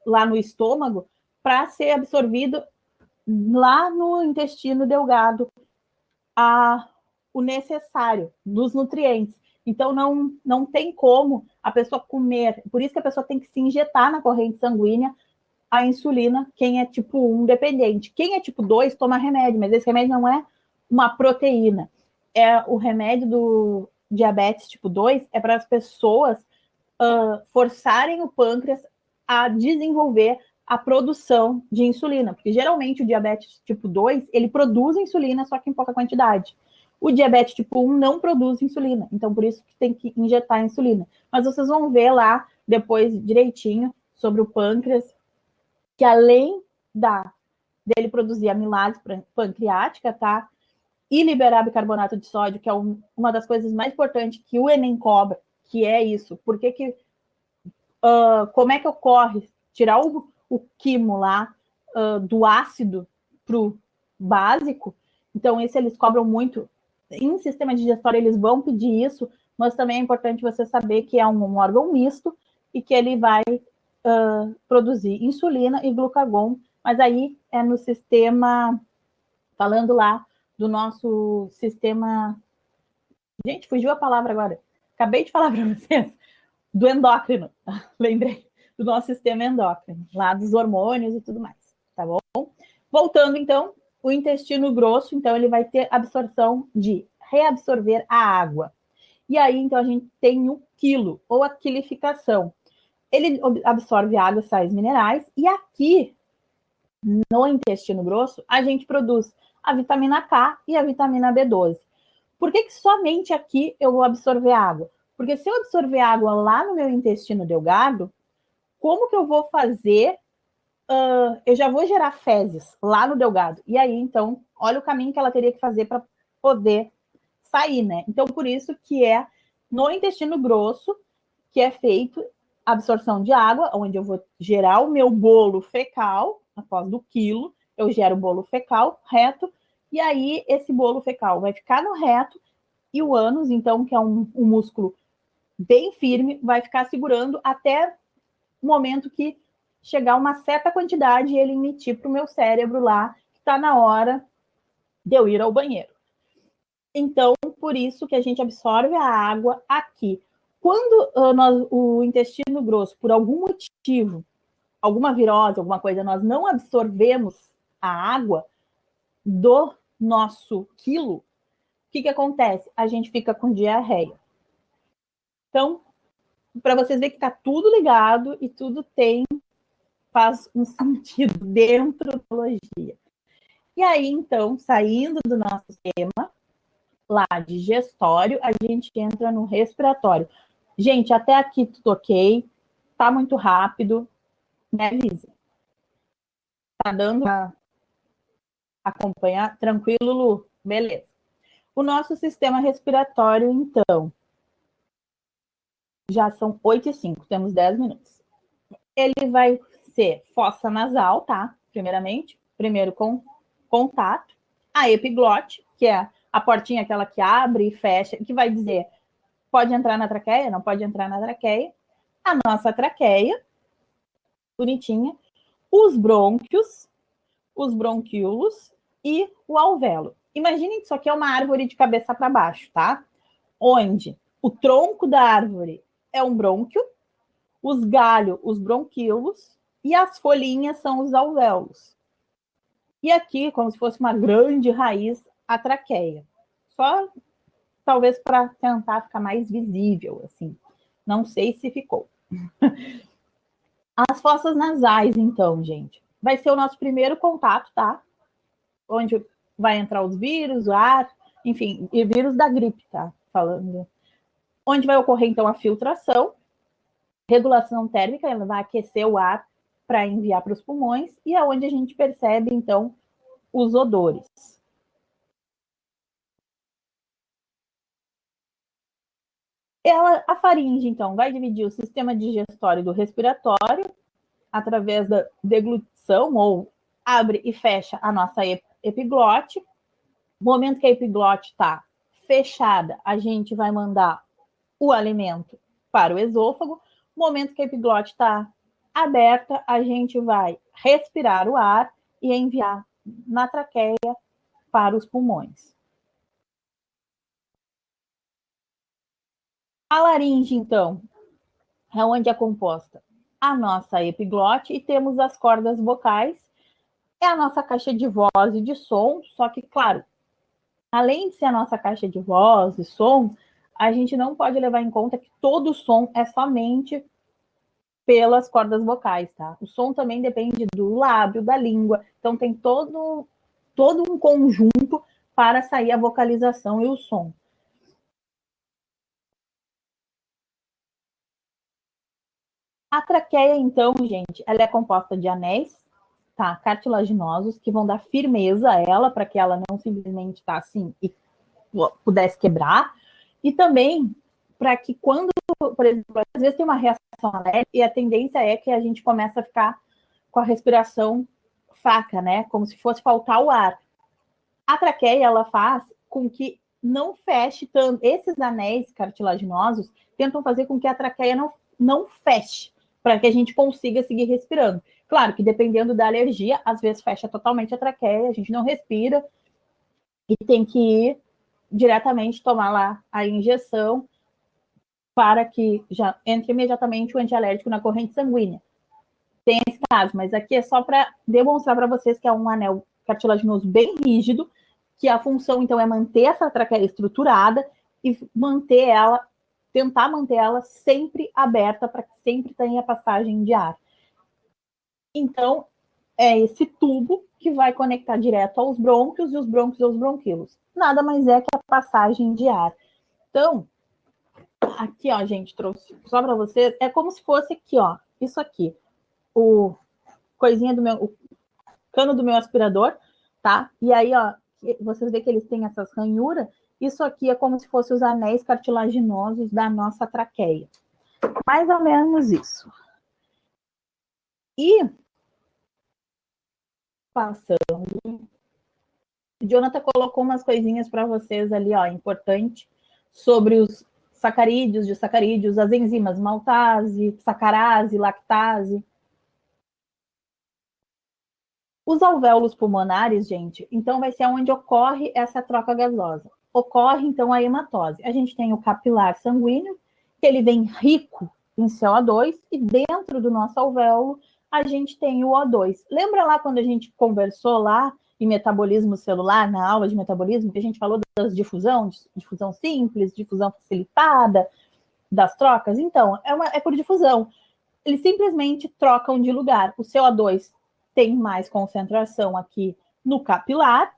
lá no estômago para ser absorvido lá no intestino delgado o necessário dos nutrientes. Então, não tem como a pessoa comer. Por isso que a pessoa tem que se injetar na corrente sanguínea a insulina, quem é tipo 1 dependente. Quem é tipo 2 toma remédio, mas esse remédio não é uma proteína. É o remédio do diabetes tipo 2, é para as pessoas forçarem o pâncreas a desenvolver a produção de insulina, porque geralmente o diabetes tipo 2, ele produz insulina, só que em pouca quantidade. O diabetes tipo 1 não produz insulina, então por isso que tem que injetar insulina. Mas vocês vão ver lá depois direitinho sobre o pâncreas, que além dele produzir amilase pancreática, tá? e liberar bicarbonato de sódio, que é uma das coisas mais importantes que o Enem cobra, que é isso. Como é que ocorre tirar o quimo lá do ácido para o básico? Então, esse eles cobram muito. Em sistema digestório, eles vão pedir isso, mas também é importante você saber que é um órgão misto e que ele vai produzir insulina e glucagon, mas aí é no sistema, falando lá do nosso sistema. Gente, fugiu a palavra agora. Acabei de falar para vocês. Do endócrino, lembrei, do nosso sistema endócrino, lá dos hormônios e tudo mais, tá bom? Voltando, então, o intestino grosso, então, ele vai ter absorção de reabsorver a água. E aí, então, a gente tem o quilo, ou a quilificação. Ele absorve água, sais minerais, e aqui, no intestino grosso, a gente produz a vitamina K e a vitamina B12. Por que somente aqui eu vou absorver água? Porque se eu absorver água lá no meu intestino delgado, como que eu vou fazer? Eu já vou gerar fezes lá no delgado. E aí, então, olha o caminho que ela teria que fazer para poder sair, né? Então, por isso que é no intestino grosso que é feito a absorção de água, onde eu vou gerar o meu bolo fecal, após do quilo, eu gero o bolo fecal reto, e aí esse bolo fecal vai ficar no reto, e o ânus, então, que é um músculo bem firme, vai ficar segurando até o momento que chegar uma certa quantidade e ele emitir para o meu cérebro lá, que está na hora de eu ir ao banheiro. Então, por isso que a gente absorve a água aqui. Quando o intestino grosso, por algum motivo, alguma virose, alguma coisa, nós não absorvemos a água do nosso quilo, o que acontece? A gente fica com diarreia. Então, para vocês verem que está tudo ligado e tudo faz um sentido dentro da biologia. E aí, então, saindo do nosso tema lá digestório, a gente entra no respiratório. Gente, até aqui tudo ok, tá muito rápido, né, Lisa? Tá dando para acompanhar? Tranquilo, Lu? Beleza. O nosso sistema respiratório, então, já são 8h05, temos 10 minutos. Ele vai ser fossa nasal, tá? Primeiro com contato. A epiglote, que é a portinha aquela que abre e fecha, que vai dizer pode entrar na traqueia, não pode entrar na traqueia. A nossa traqueia, bonitinha. Os brônquios, os bronquíolos e o alvéolo. Imaginem que isso aqui é uma árvore de cabeça para baixo, tá? Onde o tronco da árvore é um brônquio, os galhos, os bronquíolos, e as folhinhas são os alvéolos. E aqui, como se fosse uma grande raiz, a traqueia. Só talvez para tentar ficar mais visível, assim. Não sei se ficou. As fossas nasais, então, gente, vai ser o nosso primeiro contato, tá? Onde vai entrar os vírus, o ar, enfim, e vírus da gripe, tá? Falando. Onde vai ocorrer, então, a filtração, regulação térmica, ela vai aquecer o ar para enviar para os pulmões, e é onde a gente percebe, então, os odores. A faringe, então, vai dividir o sistema digestório do respiratório através da deglutição, ou abre e fecha a nossa epiglote. No momento que a epiglote está fechada, a gente vai mandar o alimento para o esôfago. No momento que a epiglote está aberta, a gente vai respirar o ar e enviar na traqueia para os pulmões. A laringe, então, é onde é composta a nossa epiglote e temos as cordas vocais. É a nossa caixa de voz e de som, só que, claro, além de ser a nossa caixa de voz e som, a gente não pode levar em conta que todo som é somente pelas cordas vocais, tá? O som também depende do lábio, da língua, então tem todo um conjunto para sair a vocalização e o som. A traqueia, então, gente, ela é composta de anéis, tá? Cartilaginosos, que vão dar firmeza a ela, para que ela não simplesmente tá assim e pudesse quebrar. E também para que quando, por exemplo, às vezes tem uma reação alérgica e a tendência é que a gente começa a ficar com a respiração fraca, né? Como se fosse faltar o ar. A traqueia, ela faz com que não feche tanto. Esses anéis cartilaginosos tentam fazer com que a traqueia não feche, para que a gente consiga seguir respirando. Claro que dependendo da alergia, às vezes fecha totalmente a traqueia, a gente não respira e tem que ir diretamente tomar lá a injeção para que já entre imediatamente o antialérgico na corrente sanguínea. Tem esse caso, mas aqui é só para demonstrar para vocês que é um anel cartilaginoso bem rígido, que a função, então, é manter essa traqueia estruturada e tentar manter ela sempre aberta para que sempre tenha passagem de ar. Então, é esse tubo que vai conectar direto aos brônquios e os brônquios aos bronquíolos. Nada mais é que a passagem de ar. Então, aqui, ó, gente, trouxe só para vocês, é como se fosse aqui, ó, isso aqui, o cano do meu aspirador, tá? E aí, ó, vocês veem que eles têm essas ranhuras, isso aqui é como se fossem os anéis cartilaginosos da nossa traqueia. Mais ou menos isso. E passando, o Jonathan colocou umas coisinhas para vocês ali, ó, importante, sobre os sacarídeos, disacarídeos, as enzimas maltase, sacarase, lactase. Os alvéolos pulmonares, gente, então vai ser onde ocorre essa troca gasosa. Ocorre, então, a hematose. A gente tem o capilar sanguíneo, que ele vem rico em CO2, e dentro do nosso alvéolo a gente tem o O2. Lembra lá quando a gente conversou lá em metabolismo celular, na aula de metabolismo, que a gente falou das difusão simples, difusão facilitada, das trocas? Então, é por difusão. Eles simplesmente trocam de lugar. O CO2 tem mais concentração aqui no capilar,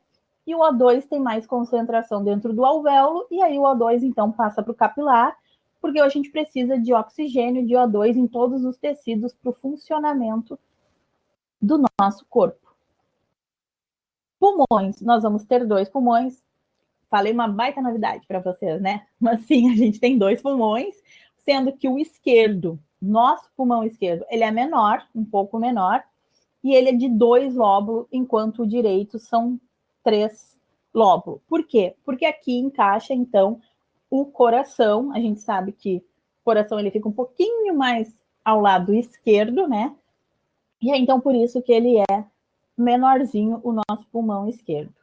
e o O2 tem mais concentração dentro do alvéolo, e aí o O2, então, passa para o capilar, porque a gente precisa de oxigênio, de O2 em todos os tecidos para o funcionamento do nosso corpo. Pulmões, nós vamos ter 2 pulmões. Falei uma baita novidade para vocês, né? Mas sim, a gente tem 2 pulmões, sendo que o esquerdo, nosso pulmão esquerdo, ele é menor, um pouco menor, e ele é de 2 lóbulos, enquanto o direito são 3 lóbulos. Por quê? Porque aqui encaixa, então, o coração. A gente sabe que o coração ele fica um pouquinho mais ao lado esquerdo, né? E é então por isso que ele é menorzinho, o nosso pulmão esquerdo.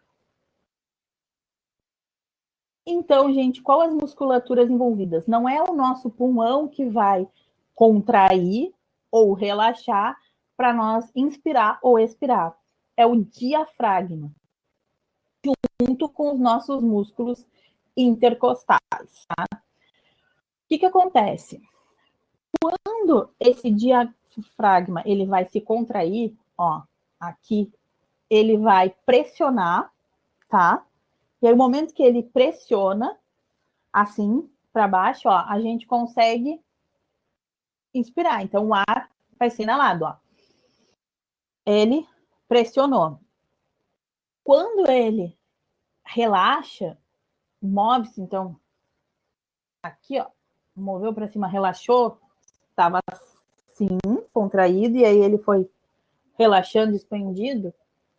Então, gente, qual as musculaturas envolvidas? Não é o nosso pulmão que vai contrair ou relaxar para nós inspirar ou expirar. É o diafragma, junto com os nossos músculos intercostais, tá? O que acontece? Quando esse diafragma ele vai se contrair, ó, aqui, ele vai pressionar, tá? E aí, o momento que ele pressiona, assim, para baixo, ó, a gente consegue inspirar. Então, o ar vai ser inalado, ó. Ele pressionou. Quando ele relaxa, move-se, então, aqui, ó, moveu para cima, relaxou, estava assim, contraído, e aí ele foi relaxando, expandido,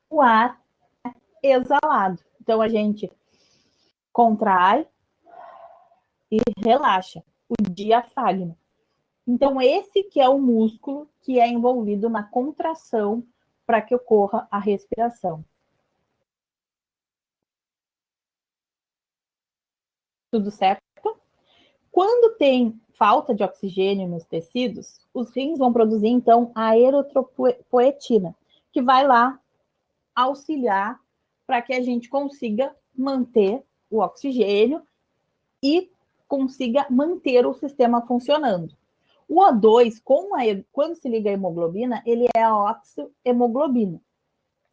o ar é exalado. Então, a gente contrai e relaxa o diafragma. Então, esse que é o músculo que é envolvido na contração para que ocorra a respiração. Tudo certo? Quando tem falta de oxigênio nos tecidos, os rins vão produzir, então, a eritropoetina, que vai lá auxiliar para que a gente consiga manter o oxigênio e consiga manter o sistema funcionando. O O2, quando se liga à hemoglobina, ele é a oxihemoglobina.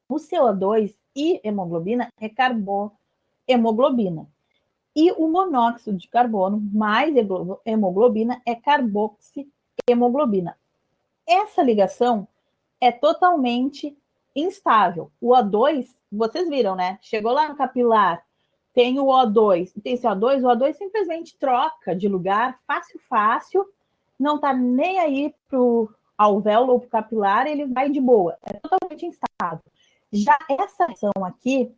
O CO2 e hemoglobina é carbohemoglobina. E o monóxido de carbono mais hemoglobina é carboxihemoglobina. Essa ligação é totalmente instável. O O2, vocês viram, né? Chegou lá no capilar, tem o O2, tem esse O2, o O2 simplesmente troca de lugar, fácil, fácil, não tá nem aí pro alvéolo ou pro capilar, ele vai de boa, é totalmente instável. Já essa ação aqui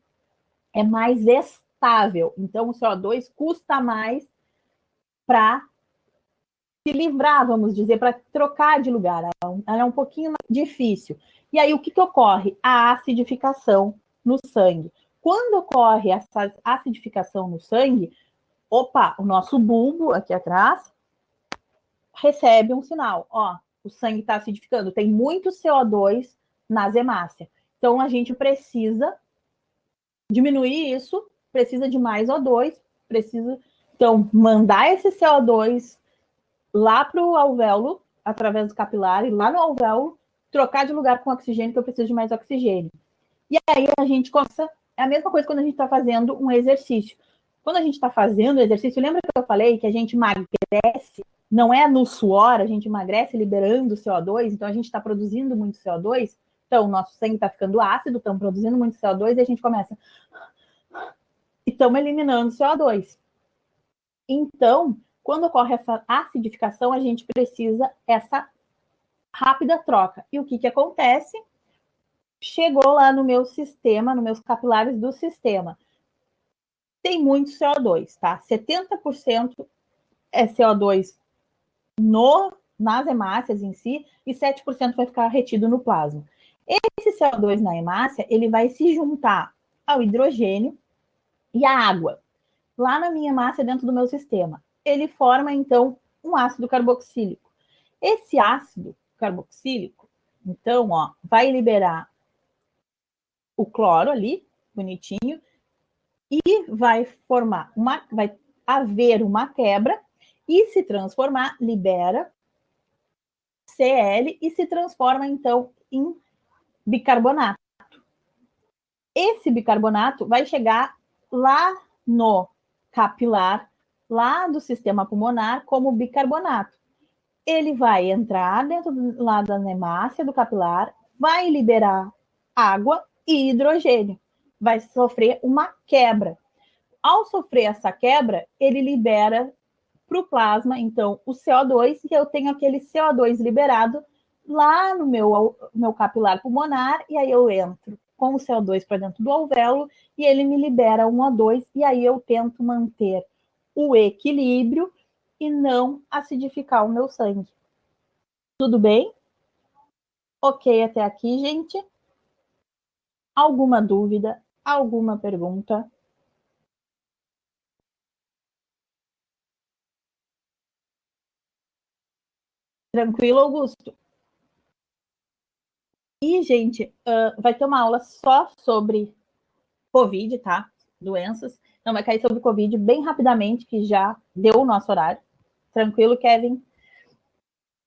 é mais estável, então o CO2 custa mais para se livrar, vamos dizer, para trocar de lugar. Ela é um pouquinho mais difícil. E aí, o que ocorre? A acidificação no sangue. Quando ocorre essa acidificação no sangue, opa, o nosso bulbo aqui atrás recebe um sinal. Ó, o sangue está acidificando, tem muito CO2 nas hemácias. Então, a gente precisa diminuir isso, precisa de mais O2, precisa, então, mandar esse CO2 lá para o alvéolo, através do capilar, e lá no alvéolo, trocar de lugar com oxigênio, que eu preciso de mais oxigênio. E aí a gente começa, é a mesma coisa quando a gente está fazendo um exercício. Quando a gente está fazendo exercício, lembra que eu falei que a gente emagrece, não é no suor, a gente emagrece liberando CO2, então a gente está produzindo muito CO2, então o nosso sangue está ficando ácido, estamos produzindo muito CO2, e a gente começa, e estamos eliminando CO2. Então, quando ocorre essa acidificação, a gente precisa essa rápida troca. E o que acontece? Chegou lá no meu sistema, nos meus capilares do sistema. Tem muito CO2, tá? 70% é CO2 nas hemácias em si e 7% vai ficar retido no plasma. Esse CO2 na hemácia, ele vai se juntar ao hidrogênio e à água. Lá na minha hemácia, dentro do meu sistema. Ele forma, então, um ácido carboxílico. Esse ácido carboxílico, então, ó, vai liberar o cloro ali, bonitinho, e vai haver uma quebra e se transformar, libera Cl e se transforma, então, em bicarbonato. Esse bicarbonato vai chegar lá no capilar, lá do sistema pulmonar, como bicarbonato. Ele vai entrar dentro lá da hemácia do capilar, vai liberar água e hidrogênio. Vai sofrer uma quebra. Ao sofrer essa quebra, ele libera para o plasma, então, o CO2, e eu tenho aquele CO2 liberado lá no meu capilar pulmonar, e aí eu entro com o CO2 para dentro do alvéolo, e ele me libera um O2, e aí eu tento manter o equilíbrio e não acidificar o meu sangue. Tudo bem? Ok até aqui, gente? Alguma dúvida? Alguma pergunta? Tranquilo, Augusto? E, gente, vai ter uma aula só sobre Covid, tá? Doenças. Não, vai cair sobre Covid bem rapidamente, que já deu o nosso horário. Tranquilo, Kevin?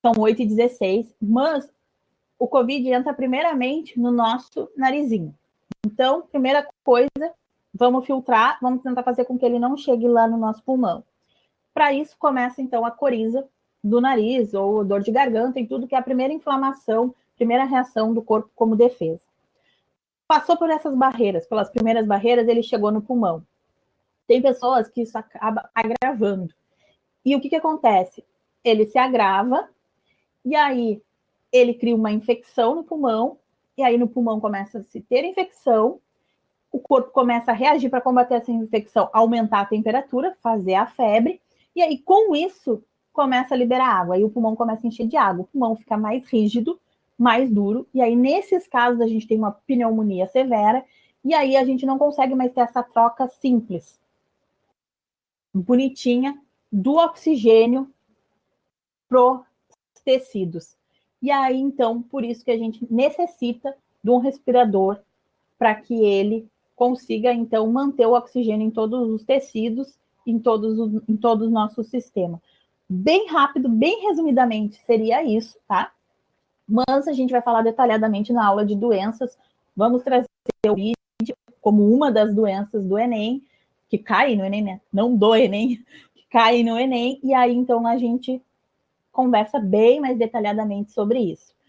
São 8h16, mas o Covid entra primeiramente no nosso narizinho. Então, primeira coisa, vamos filtrar, vamos tentar fazer com que ele não chegue lá no nosso pulmão. Para isso, começa, então, a coriza do nariz, ou dor de garganta, e tudo que é a primeira inflamação, primeira reação do corpo como defesa. Passou por essas barreiras, pelas primeiras barreiras, ele chegou no pulmão. Tem pessoas que isso acaba agravando. E o que acontece? Ele se agrava, e aí ele cria uma infecção no pulmão, e aí no pulmão começa a se ter infecção, o corpo começa a reagir para combater essa infecção, aumentar a temperatura, fazer a febre, e aí com isso começa a liberar água, aí o pulmão começa a encher de água, o pulmão fica mais rígido, mais duro, e aí nesses casos a gente tem uma pneumonia severa, e aí a gente não consegue mais ter essa troca simples, bonitinha, do oxigênio para os tecidos. E aí, então, por isso que a gente necessita de um respirador para que ele consiga, então, manter o oxigênio em todos os tecidos, em todo o nosso sistema. Bem rápido, bem resumidamente, seria isso, tá? Mas a gente vai falar detalhadamente na aula de doenças. Vamos trazer o vídeo como uma das doenças do Enem, que cai no Enem, né? Não do Enem, que cai no Enem. E aí, então, a gente conversa bem mais detalhadamente sobre isso.